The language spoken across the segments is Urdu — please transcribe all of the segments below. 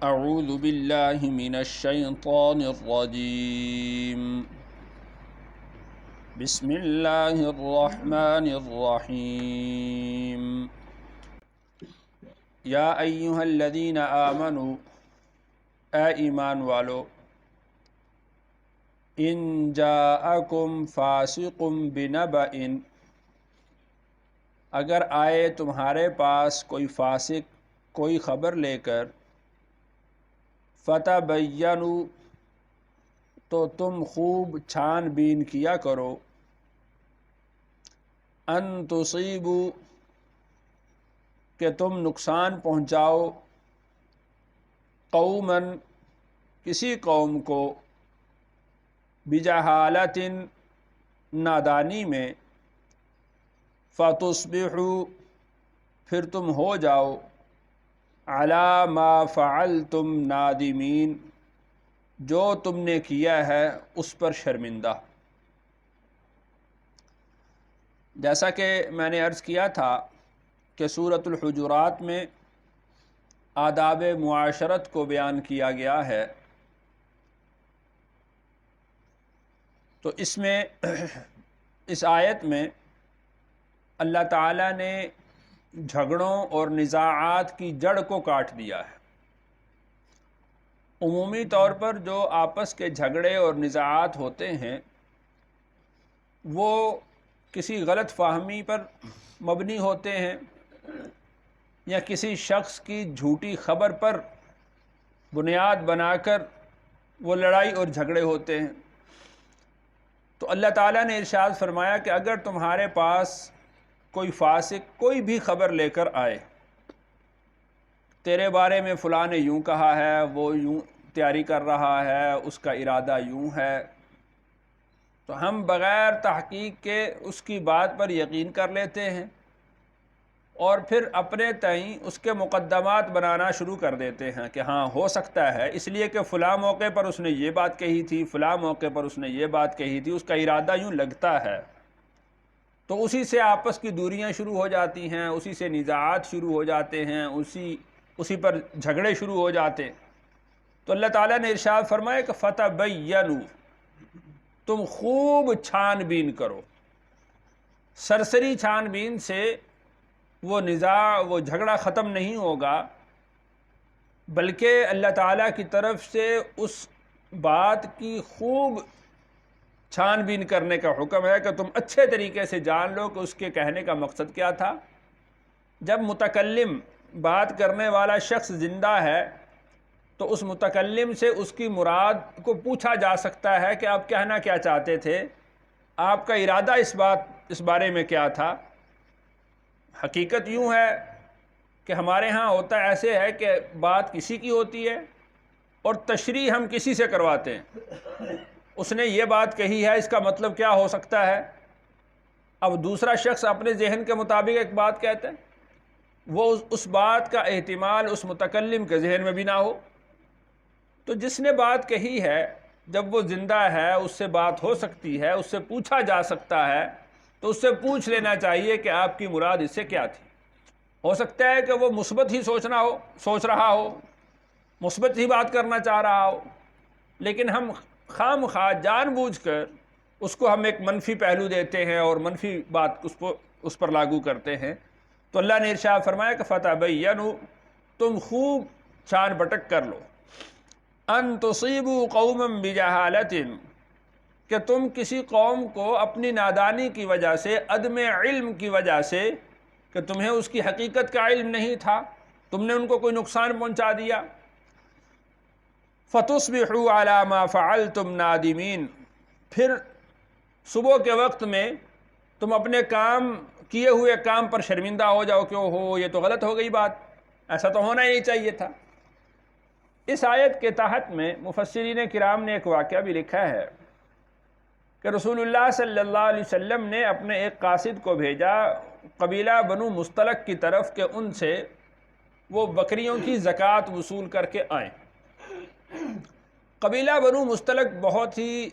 اعوذ باللہ من الشیطان الرجیم بسم اللہ الرحمن الرحیم یا ایہا الذین آمنوا اے ایمان والو ان جاءکم فاسق بنبأ اگر آئے تمہارے پاس کوئی فاسق کوئی خبر لے کر فتبینوا تو تم خوب چھان بین کیا کرو ان تصیبوا کہ تم نقصان پہنچاؤ قوما کسی قوم کو بجہالت نادانی میں فتصبحوا پھر تم ہو جاؤ علی ما فعلتم نادمین جو تم نے کیا ہے اس پر شرمندہ۔ جیسا کہ میں نے عرض کیا تھا کہ سورۃ الحجرات میں آداب معاشرت کو بیان کیا گیا ہے، تو اس میں اس آیت میں اللہ تعالیٰ نے جھگڑوں اور نزاعات کی جڑ کو کاٹ دیا ہے۔ عمومی طور پر جو آپس کے جھگڑے اور نزاعات ہوتے ہیں وہ کسی غلط فہمی پر مبنی ہوتے ہیں یا کسی شخص کی جھوٹی خبر پر بنیاد بنا کر وہ لڑائی اور جھگڑے ہوتے ہیں۔ تو اللہ تعالیٰ نے ارشاد فرمایا کہ اگر تمہارے پاس کوئی فاسق کوئی بھی خبر لے کر آئے، تیرے بارے میں فلاں نے یوں کہا ہے، وہ یوں تیاری کر رہا ہے، اس کا ارادہ یوں ہے، تو ہم بغیر تحقیق کے اس کی بات پر یقین کر لیتے ہیں اور پھر اپنے تئیں اس کے مقدمات بنانا شروع کر دیتے ہیں کہ ہاں ہو سکتا ہے، اس لیے کہ فلاں موقع پر اس نے یہ بات کہی تھی، فلاں موقع پر اس نے یہ بات کہی تھی، اس کا ارادہ یوں لگتا ہے۔ تو اسی سے آپس کی دوریاں شروع ہو جاتی ہیں، اسی سے نزاعات شروع ہو جاتے ہیں، اسی پر جھگڑے شروع ہو جاتے ہیں۔ تو اللہ تعالیٰ نے ارشاد فرمایا کہ فتبینوا تم خوب چھان بین کرو۔ سرسری چھان بین سے وہ نزاع وہ جھگڑا ختم نہیں ہوگا، بلکہ اللہ تعالیٰ کی طرف سے اس بات کی خوب چھان بین کرنے کا حکم ہے کہ تم اچھے طریقے سے جان لو کہ اس کے کہنے کا مقصد کیا تھا۔ جب متکلم بات کرنے والا شخص زندہ ہے تو اس متکلم سے اس کی مراد کو پوچھا جا سکتا ہے کہ آپ کہنا کیا چاہتے تھے، آپ کا ارادہ اس بارے میں کیا تھا۔ حقیقت یوں ہے کہ ہمارے ہاں ہوتا ایسے ہے کہ بات کسی کی ہوتی ہے اور تشریح ہم کسی سے کرواتے ہیں، اس نے یہ بات کہی ہے، اس کا مطلب کیا ہو سکتا ہے۔ اب دوسرا شخص اپنے ذہن کے مطابق ایک بات کہتا ہے، وہ اس بات کا احتمال اس متکلم کے ذہن میں بھی نہ ہو۔ تو جس نے بات کہی ہے جب وہ زندہ ہے اس سے بات ہو سکتی ہے، اس سے پوچھا جا سکتا ہے، تو اس سے پوچھ لینا چاہیے کہ آپ کی مراد اس سے کیا تھی۔ ہو سکتا ہے کہ وہ مثبت ہی سوچ رہا ہو، مثبت ہی بات کرنا چاہ رہا ہو، لیکن ہم خام خواہ جان بوجھ کر اس کو ہم ایک منفی پہلو دیتے ہیں اور منفی بات اس پر لاگو کرتے ہیں۔ تو اللہ نے ارشاد فرمایا کہ فتبینوا تم خوب چھان بٹک کر لو، ان تصیبوا قوما بجہالت کہ تم کسی قوم کو اپنی نادانی کی وجہ سے، عدم علم کی وجہ سے، کہ تمہیں اس کی حقیقت کا علم نہیں تھا، تم نے ان کو کوئی نقصان پہنچا دیا، فتصبحوا علی ما فعلتم نادمین پھر صبح کے وقت میں تم اپنے کیے ہوئے کام پر شرمندہ ہو جاؤ کہ اوہو یہ تو غلط ہو گئی بات، ایسا تو ہونا ہی نہیں چاہیے تھا۔ اس آیت کے تحت میں مفسرین کرام نے ایک واقعہ بھی لکھا ہے کہ رسول اللہ صلی اللہ علیہ وسلم نے اپنے ایک قاصد کو بھیجا قبیلہ بنو مستلق کی طرف کہ ان سے وہ بکریوں کی زکوٰۃ وصول کر کے آئیں۔ قبیلہ بنو مستلق بہت ہی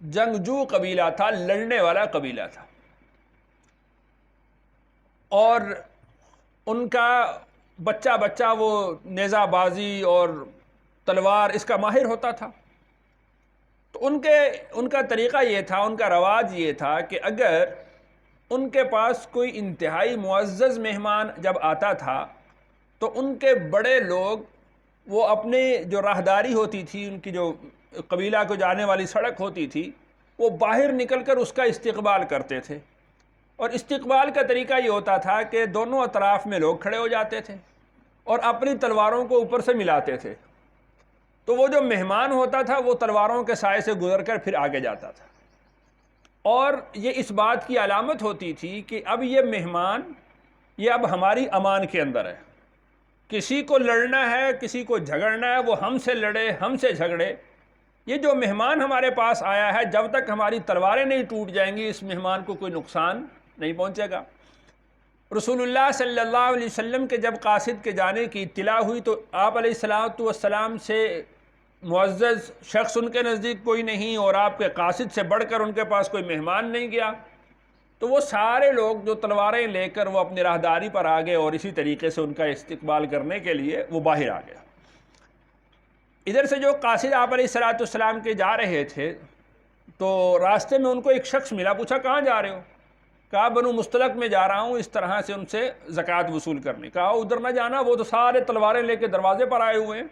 جنگجو قبیلہ تھا، لڑنے والا قبیلہ تھا، اور ان کا بچہ بچہ وہ نیزہ بازی اور تلوار اس کا ماہر ہوتا تھا. تو ان کا طریقہ یہ تھا، ان کا رواج یہ تھا کہ اگر ان کے پاس کوئی انتہائی معزز مہمان جب آتا تھا تو ان کے بڑے لوگ وہ اپنے جو راہداری ہوتی تھی، ان کی جو قبیلہ کو جانے والی سڑک ہوتی تھی، وہ باہر نکل کر اس کا استقبال کرتے تھے. اور استقبال کا طریقہ یہ ہوتا تھا کہ دونوں اطراف میں لوگ کھڑے ہو جاتے تھے اور اپنی تلواروں کو اوپر سے ملاتے تھے. تو وہ جو مہمان ہوتا تھا وہ تلواروں کے سائے سے گزر کر پھر آگے جاتا تھا. اور یہ اس بات کی علامت ہوتی تھی کہ اب یہ مہمان یہ اب ہماری امان کے اندر ہے. کسی کو لڑنا ہے، کسی کو جھگڑنا ہے، وہ ہم سے لڑے، ہم سے جھگڑے. یہ جو مہمان ہمارے پاس آیا ہے، جب تک ہماری تلواریں نہیں ٹوٹ جائیں گی اس مہمان کو کوئی نقصان نہیں پہنچے گا. رسول اللہ صلی اللہ علیہ وسلم کے جب قاصد کے جانے کی اطلاع ہوئی تو آپ علیہ الصلوۃ والسلام سے معزز شخص ان کے نزدیک کوئی نہیں، اور آپ کے قاصد سے بڑھ کر ان کے پاس کوئی مہمان نہیں گیا. تو وہ سارے لوگ جو تلواریں لے کر وہ اپنی راہداری پر آ گئے اور اسی طریقے سے ان کا استقبال کرنے کے لیے وہ باہر آ گیا. ادھر سے جو قاصد آپ علیہ الصلوۃ والسلام کے جا رہے تھے تو راستے میں ان کو ایک شخص ملا. پوچھا کہاں جا رہے ہو؟ کہا بنو مستلق میں جا رہا ہوں اس طرح سے ان سے زکوٰۃ وصول کرنے. کہا ادھر نہ جانا، وہ تو سارے تلواریں لے کے دروازے پر آئے ہوئے ہیں.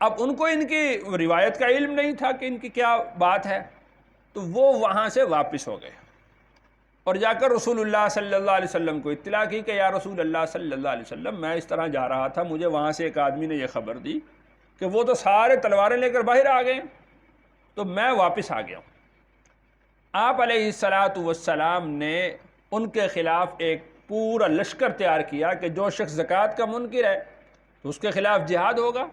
اب ان کو ان کی روایت کا علم نہیں تھا کہ ان کی کیا بات ہے، تو وہ وہاں سے واپس ہو گئے اور جا کر رسول اللہ صلی اللہ علیہ وسلم کو اطلاع کی کہ یا رسول اللہ صلی اللہ علیہ وسلم، میں اس طرح جا رہا تھا، مجھے وہاں سے ایک آدمی نے یہ خبر دی کہ وہ تو سارے تلواریں لے کر باہر آ گئے، تو میں واپس آ گیا ہوں. آپ علیہ الصلوۃ والسلام نے ان کے خلاف ایک پورا لشکر تیار کیا کہ جو شخص زکوٰۃ کا منکر ہے تو اس کے خلاف جہاد ہوگا،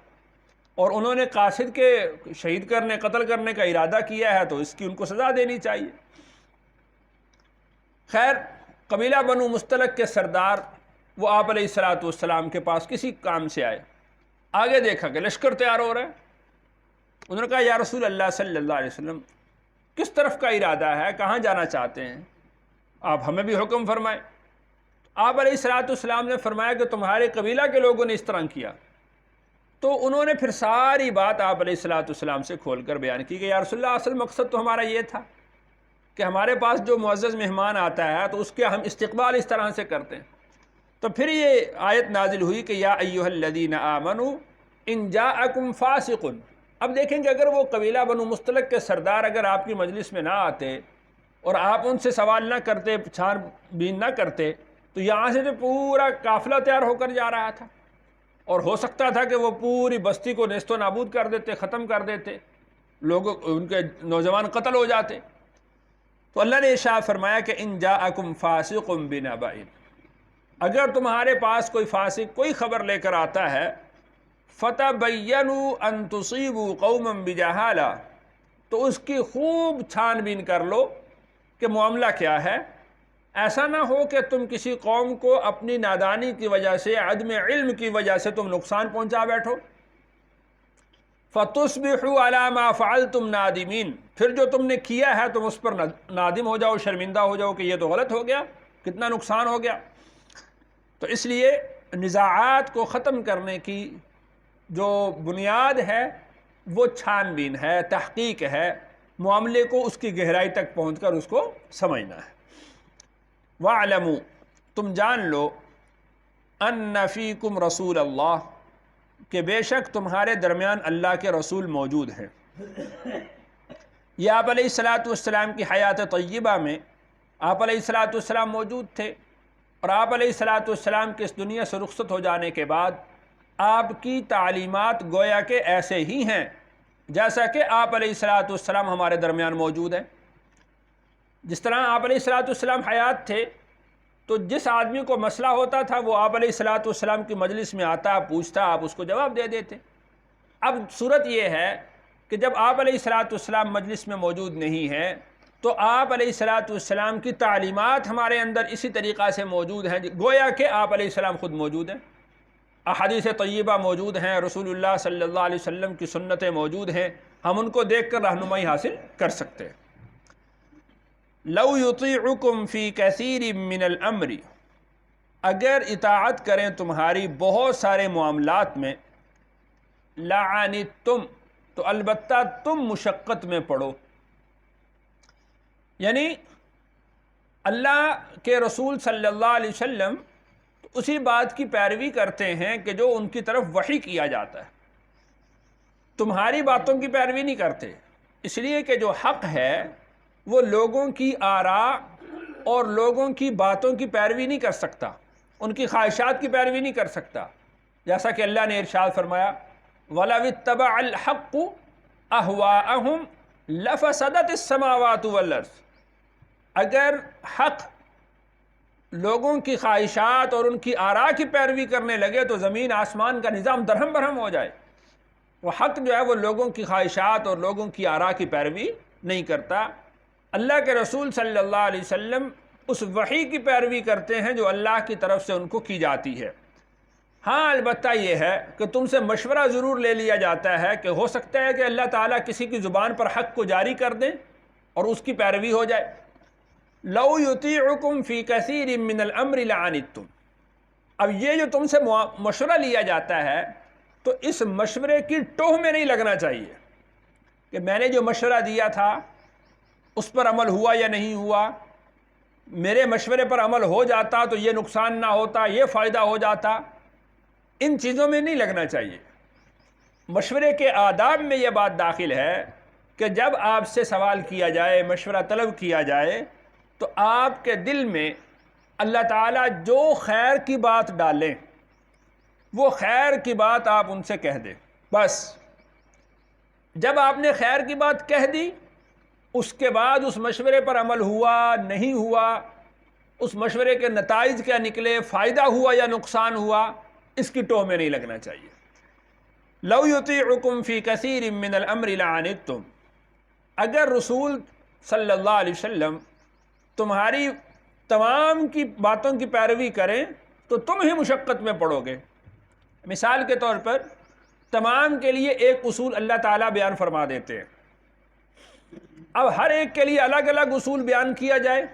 اور انہوں نے قاصد کے شہید کرنے، قتل کرنے کا ارادہ کیا ہے تو اس کی ان کو سزا دینی چاہیے. خیر، قبیلہ بنو مستلق کے سردار وہ آپ علیہ الصلوۃ والسلام کے پاس کسی کام سے آئے. آگے دیکھا کہ لشکر تیار ہو رہا ہے. انہوں نے کہا یا رسول اللہ صلی اللہ علیہ وسلم، کس طرف کا ارادہ ہے، کہاں جانا چاہتے ہیں، آپ ہمیں بھی حکم فرمائیں. آپ علیہ الصلوۃ والسلام نے فرمایا کہ تمہارے قبیلہ کے لوگوں نے اس طرح کیا. تو انہوں نے پھر ساری بات آپ علیہ الصلوۃ والسلام سے کھول کر بیان کی کہ یا رسول اللہ، اصل مقصد تو ہمارا یہ تھا کہ ہمارے پاس جو معزز مہمان آتا ہے تو اس کے ہم استقبال اس طرح سے کرتے ہیں. تو پھر یہ آیت نازل ہوئی کہ یا ایھا الذین آمنوا ان جاءکم فاسق. اب دیکھیں کہ اگر وہ قبیلہ بنو مستلق کے سردار اگر آپ کی مجلس میں نہ آتے اور آپ ان سے سوال نہ کرتے، چھان بین نہ کرتے، تو یہاں سے تو پورا قافلہ تیار ہو کر جا رہا تھا اور ہو سکتا تھا کہ وہ پوری بستی کو نیست و نابود کر دیتے، ختم کر دیتے، لوگ ان کے نوجوان قتل ہو جاتے. تو اللہ نے ارشاد فرمایا کہ ان جاءکم فاسق بنبأ، اگر تمہارے پاس کوئی فاسق کوئی خبر لے کر آتا ہے، فتبینوا ان تصیبوا قوما بجہالہ، تو اس کی خوب چھان بین کر لو کہ معاملہ کیا ہے. ایسا نہ ہو کہ تم کسی قوم کو اپنی نادانی کی وجہ سے، عدم علم کی وجہ سے تم نقصان پہنچا بیٹھو. فتصبحوا علی ما فعلتم نادمین، پھر جو تم نے کیا ہے تم اس پر نادم ہو جاؤ، شرمندہ ہو جاؤ کہ یہ تو غلط ہو گیا، کتنا نقصان ہو گیا. تو اس لیے نزاعات کو ختم کرنے کی جو بنیاد ہے وہ چھان بین ہے، تحقیق ہے، معاملے کو اس کی گہرائی تک پہنچ کر اس کو سمجھنا ہے. وَاعْلَمُوا، تم جان لو، ان فیکم رسول اللہ، کہ بے شک تمہارے درمیان اللہ کے رسول موجود ہیں. یہ آپ علیہ الصلوۃ والسلام کی حیات طیبہ میں آپ علیہ الصلوۃ والسلام موجود تھے، اور آپ علیہ الصلوۃ والسلام کے اس دنیا سے رخصت ہو جانے کے بعد آپ کی تعلیمات گویا کہ ایسے ہی ہیں جیسا کہ آپ علیہ الصلوۃ والسلام ہمارے درمیان موجود ہیں. جس طرح آپ علیہ الصلوۃ والسلام حیات تھے تو جس آدمی کو مسئلہ ہوتا تھا وہ آپ علیہ الصلوۃ والسلام کی مجلس میں آتا، پوچھتا، آپ اس کو جواب دے دیتے. اب صورت یہ ہے کہ جب آپ علیہ الصلوۃ والسلام مجلس میں موجود نہیں ہیں تو آپ علیہ الصلوۃ والسلام کی تعلیمات ہمارے اندر اسی طریقہ سے موجود ہیں گویا کہ آپ علیہ السلام خود موجود ہیں. احادیث طیبہ موجود ہیں، رسول اللہ صلی اللہ علیہ وسلم کی سنتیں موجود ہیں، ہم ان کو دیکھ کر رہنمائی حاصل کر سکتے ہیں. لو یطیعکم فی کثیر من الامر، اگر اطاعت کریں تمہاری بہت سارے معاملات میں، لعنتم، تو البتہ تم مشقت میں پڑو. یعنی اللہ کے رسول صلی اللہ علیہ وسلم اسی بات کی پیروی کرتے ہیں کہ جو ان کی طرف وحی کیا جاتا ہے، تمہاری باتوں کی پیروی نہیں کرتے، اس لیے کہ جو حق ہے وہ لوگوں کی آراء اور لوگوں کی باتوں کی پیروی نہیں کر سکتا، ان کی خواہشات کی پیروی نہیں کر سکتا. جیسا کہ اللہ نے ارشاد فرمایا وَلَوِ اتَّبَعَ الْحَقُّ أَهْوَاءَهُمْ لَفَسَدَتِ السَّمَاوَاتُ وَالْأَرْضُ، اگر حق لوگوں کی خواہشات اور ان کی آراء کی پیروی کرنے لگے تو زمین آسمان کا نظام درہم برہم ہو جائے. وہ حق جو ہے وہ لوگوں کی خواہشات اور لوگوں کی آراء کی پیروی نہیں کرتا. اللہ کے رسول صلی اللہ علیہ وسلم اس وحی کی پیروی کرتے ہیں جو اللہ کی طرف سے ان کو کی جاتی ہے. ہاں البتہ یہ ہے کہ تم سے مشورہ ضرور لے لیا جاتا ہے کہ ہو سکتا ہے کہ اللہ تعالیٰ کسی کی زبان پر حق کو جاری کر دیں اور اس کی پیروی ہو جائے. لَوْ يُطِيعُكُمْ فِي كَثِيرٍ مِّنَ الْأَمْرِ لَعَنِتُّمْ. اب یہ جو تم سے مشورہ لیا جاتا ہے تو اس مشورے کی ٹوہ میں نہیں لگنا چاہیے کہ میں نے جو مشورہ دیا تھا اس پر عمل ہوا یا نہیں ہوا، میرے مشورے پر عمل ہو جاتا تو یہ نقصان نہ ہوتا، یہ فائدہ ہو جاتا. ان چیزوں میں نہیں لگنا چاہیے. مشورے کے آداب میں یہ بات داخل ہے کہ جب آپ سے سوال کیا جائے، مشورہ طلب کیا جائے، تو آپ کے دل میں اللہ تعالیٰ جو خیر کی بات ڈالیں وہ خیر کی بات آپ ان سے کہہ دیں. بس جب آپ نے خیر کی بات کہہ دی، اس کے بعد اس مشورے پر عمل ہوا نہیں ہوا، اس مشورے کے نتائج کیا نکلے، فائدہ ہوا یا نقصان ہوا، اس کی ٹوہ میں نہیں لگنا چاہیے. لَوْ يُطِيعُكُمْ فِي كَثِيرٍ مِّنَ الْأَمْرِ لَعَنِتُّمْ. اگر رسول صلی اللہ علیہ وسلم تمہاری تمام کی باتوں کی پیروی کریں تو تم ہی مشقت میں پڑو گے. مثال کے طور پر تمام کے لیے ایک اصول اللہ تعالیٰ بیان فرما دیتے ہیں. اب ہر ایک کے لیے الگ الگ اصول بیان کیا جائے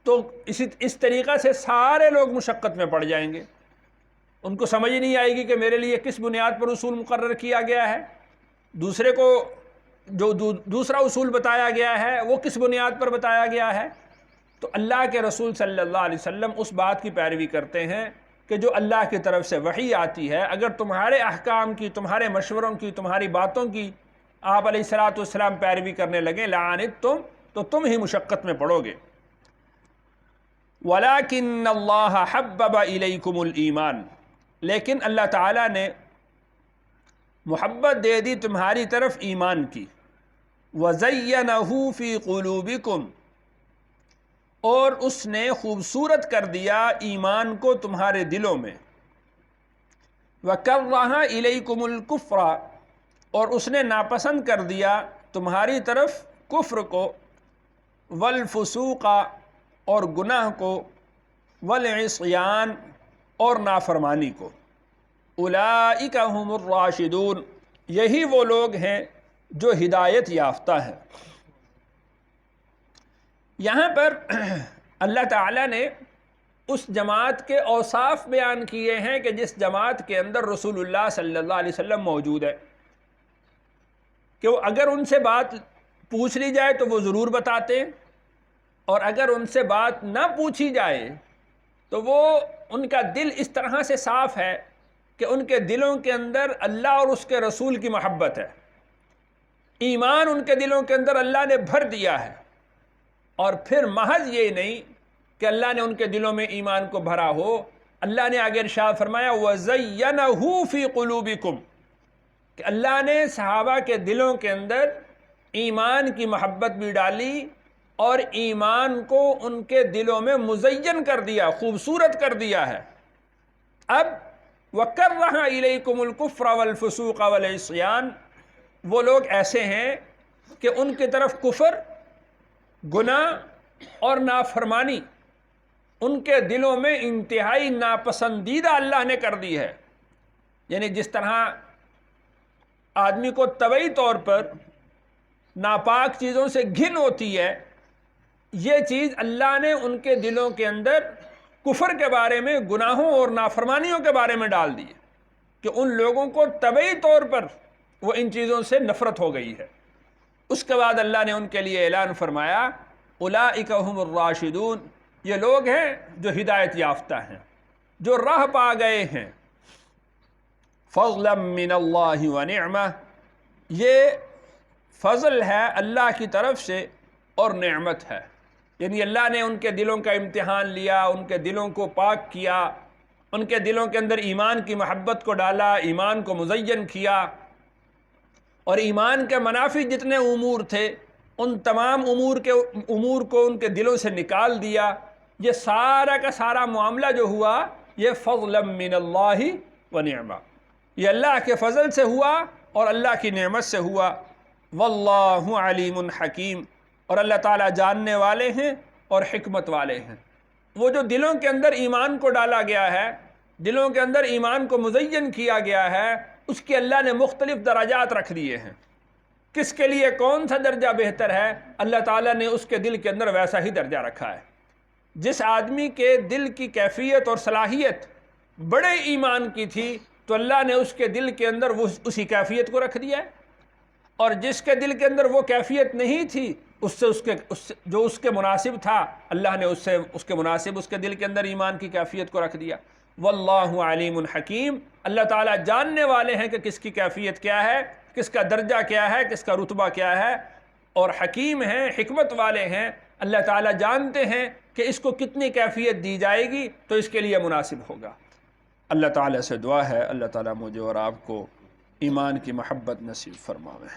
تو اس طریقہ سے سارے لوگ مشقت میں پڑ جائیں گے. ان کو سمجھ نہیں آئے گی کہ میرے لیے کس بنیاد پر اصول مقرر کیا گیا ہے، دوسرے کو جو دوسرا اصول بتایا گیا ہے وہ کس بنیاد پر بتایا گیا ہے. تو اللہ کے رسول صلی اللہ علیہ وسلم اس بات کی پیروی کرتے ہیں کہ جو اللہ کی طرف سے وحی آتی ہے. اگر تمہارے احکام کی، تمہارے مشوروں کی، تمہاری باتوں کی آپ علیہ الصلوۃ والسلام پیروی کرنے لگیں لعنتم، تو تم ہی مشقت میں پڑو گے. وَلَكِنَّ اللَّهَ حَبَّبَ إِلَيْكُمُ الْإِيمَانَ، لیکن اللہ تعالیٰ نے محبت دے دی تمہاری طرف ایمان کی. وَزَيَّنَهُ فِي قُلُوبِكُمْ، اور اس نے خوبصورت کر دیا ایمان کو تمہارے دلوں میں. وَكَرَّهَ إِلَيْكُمُ الْكُفْرَ، اور اس نے ناپسند کر دیا تمہاری طرف کفر کو، والفسوق، اور گناہ کو، والعصیان، اور نافرمانی کو. اولئک هم الراشدون، یہی وہ لوگ ہیں جو ہدایت یافتہ ہیں. یہاں پر اللہ تعالیٰ نے اس جماعت کے اوصاف بیان کیے ہیں کہ جس جماعت کے اندر رسول اللہ صلی اللہ علیہ وسلم موجود ہے، کہ وہ اگر ان سے بات پوچھ لی جائے تو وہ ضرور بتاتے ہیں، اور اگر ان سے بات نہ پوچھی جائے تو وہ ان کا دل اس طرح سے صاف ہے کہ ان کے دلوں کے اندر اللہ اور اس کے رسول کی محبت ہے. ایمان ان کے دلوں کے اندر اللہ نے بھر دیا ہے. اور پھر محض یہ نہیں کہ اللہ نے ان کے دلوں میں ایمان کو بھرا ہو، اللہ نے آگے ارشاد فرمایا وَزَيَّنَهُ فِي قُلُوبِكُمْ، کہ اللہ نے صحابہ کے دلوں کے اندر ایمان کی محبت بھی ڈالی اور ایمان کو ان کے دلوں میں مزین کر دیا، خوبصورت کر دیا ہے. اب وَكَرَّهَ إِلَيْكُمُ الْكُفْرَ وَالْفُسُوقَ وَالْعِصْيَانَ، وہ لوگ ایسے ہیں کہ ان کی طرف کفر، گناہ اور نافرمانی ان کے دلوں میں انتہائی ناپسندیدہ اللہ نے کر دی ہے. یعنی جس طرح آدمی کو طبعی طور پر ناپاک چیزوں سے گھن ہوتی ہے، یہ چیز اللہ نے ان کے دلوں کے اندر کفر کے بارے میں، گناہوں اور نافرمانیوں کے بارے میں ڈال دیے کہ ان لوگوں کو طبعی طور پر وہ ان چیزوں سے نفرت ہو گئی ہے۔ اس کے بعد اللہ نے ان کے لیے اعلان فرمایا اولئک ھم الراشدون، یہ لوگ ہیں جو ہدایت یافتہ ہیں، جو راہ پا گئے ہیں۔ فضلا من اللہ ونعمہ، یہ فضل ہے اللہ کی طرف سے اور نعمت ہے، یعنی اللہ نے ان کے دلوں کا امتحان لیا، ان کے دلوں کو پاک کیا، ان کے دلوں کے اندر ایمان کی محبت کو ڈالا، ایمان کو مزین کیا، اور ایمان کے منافی جتنے امور تھے ان تمام امور کو ان کے دلوں سے نکال دیا۔ یہ سارا کا سارا معاملہ جو ہوا یہ فضلا من اللہ ونعمہ، یہ اللہ کے فضل سے ہوا اور اللہ کی نعمت سے ہوا۔ واللہ علیم حکیم، اور اللہ تعالیٰ جاننے والے ہیں اور حکمت والے ہیں۔ وہ جو دلوں کے اندر ایمان کو ڈالا گیا ہے، دلوں کے اندر ایمان کو مزین کیا گیا ہے، اس کے اللہ نے مختلف درجات رکھ دیے ہیں۔ کس کے لیے کون سا درجہ بہتر ہے، اللہ تعالیٰ نے اس کے دل کے اندر ویسا ہی درجہ رکھا ہے۔ جس آدمی کے دل کی کیفیت اور صلاحیت بڑے ایمان کی تھی تو اللہ نے اس کے دل کے اندر اسی کیفیت کو رکھ دیا ہے، اور جس کے دل کے اندر وہ کیفیت نہیں تھی جو اس کے مناسب تھا، اللہ نے اس کے مناسب اس کے دل کے اندر ایمان کی کیفیت کو رکھ دیا۔ واللہ علیم حکیم، اللہ تعالیٰ جاننے والے ہیں کہ کس کی کیفیت کیا ہے، کس کا درجہ کیا ہے، کس کا رتبہ کیا ہے، اور حکیم ہیں، حکمت والے ہیں۔ اللہ تعالیٰ جانتے ہیں کہ اس کو کتنی کیفیت دی جائے گی تو اس کے لیے مناسب ہوگا۔ اللہ تعالیٰ سے دعا ہے اللہ تعالیٰ مجھے اور آپ کو ایمان کی محبت نصیب فرمائے۔